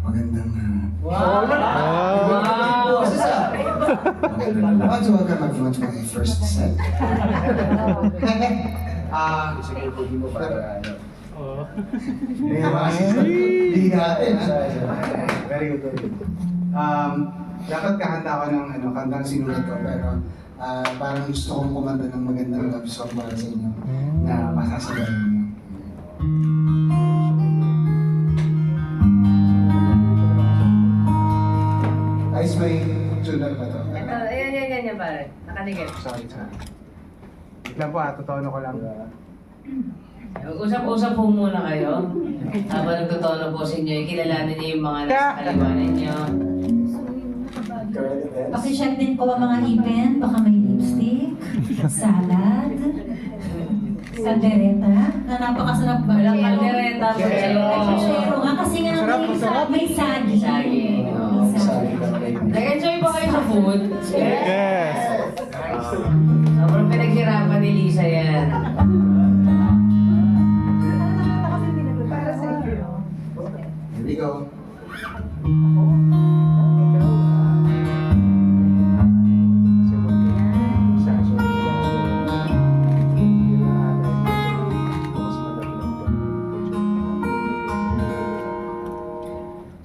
Magandang Wow! Wow! Magandang so welcome everyone to my first set. Sige, pwede mo para ano. May mga assistant ko. Hindi natin, ha? Very good, very good. Dapat kakanta ako ng kantang sinulat ko, pero parang gusto kong kumanta ng magandang love song para sa inyo na masasabayan niyo. Ayos may tune ba to? Ito, yan, pare. Nakaligit. Sorry. Wait lang po tutono ko lang. Usap-usap po muna kayo. Habang nagtutono po sa inyo, kilalanin niyo yung mga nasa kaliwanan niyo. Pakicheck din po ang mga ipin, baka may lipstick, salad, kaldereta, na napakasarap ba? Walang kaldereta po kayo. Pero nga kasi nga may saging. Saging, oo. May saging. Nag-enjoy ba kayo sa food? Yes! Sobrang pinaghirapan ni Lisa yan. Here we go.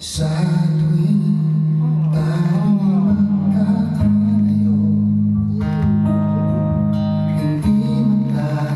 Sa tuwing tayo magkakalayo, hindi man tayo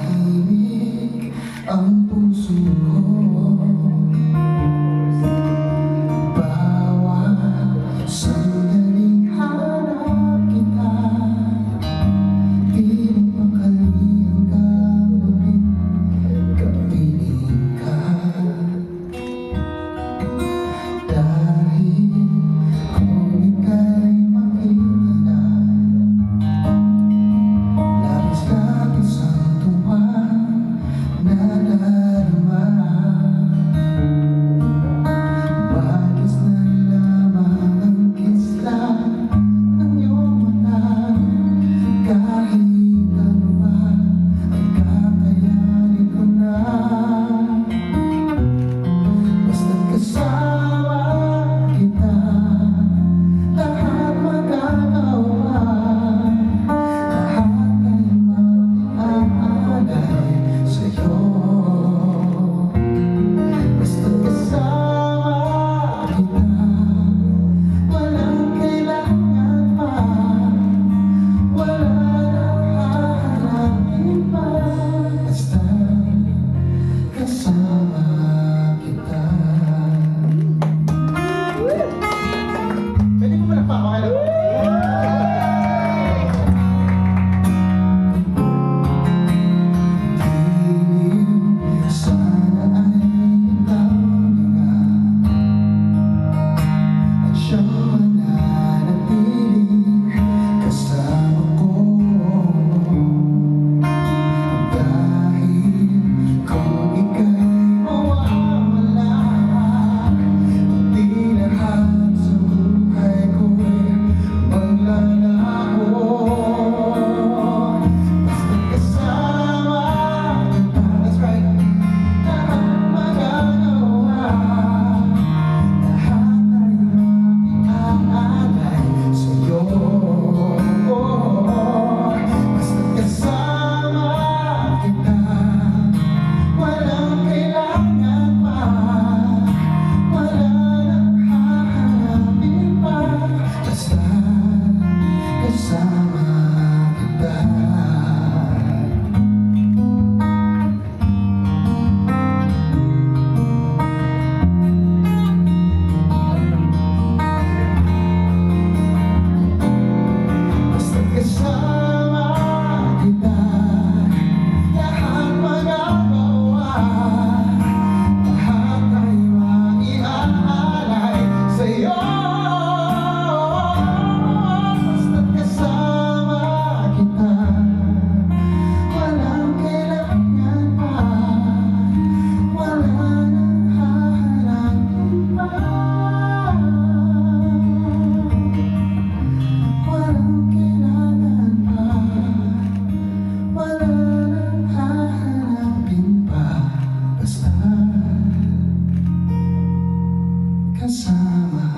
kasama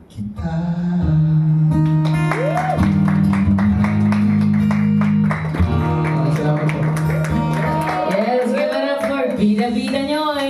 kita. Salamat po. Yes, give it up for Bida-Bida Nyoy!